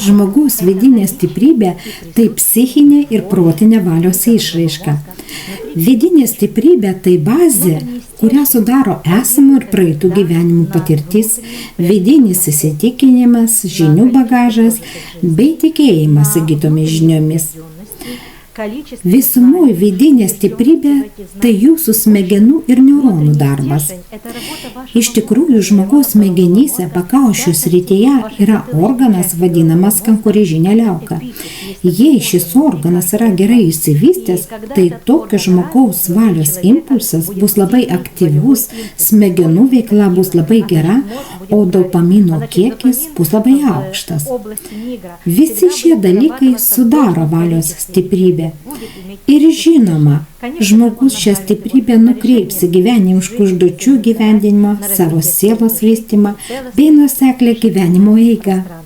Žmogaus vidinė stiprybė – tai psichinė ir protinė valios išraiška. Vidinė stiprybė – tai bazė, kurią sudaro esamų ir praeitų gyvenimų patirtis, vidinis įsitikinimas, žinių bagažas bei tikėjimas įgytomis žiniomis. Visumoj vidinė stiprybė – tai jūsų smegenų ir neuronų darbas. Iš tikrųjų, žmogaus smegenyse pakaušio srityje yra organas vadinamas kankorėžinė liauka. Jei šis organas yra gerai išsivystęs, tai tokio žmogaus valios impulsas bus labai aktyvus, smegenų veikla bus labai gera, o dopamino kiekis bus labai aukštas. Visi šie dalykai sudaro valios stiprybę. Ir žinoma, žmogus šią stiprybę nukreips į gyvenimiškų užduočių gyvendinimą, savo sielos vystymą bei nuoseklią gyvenimo eigą.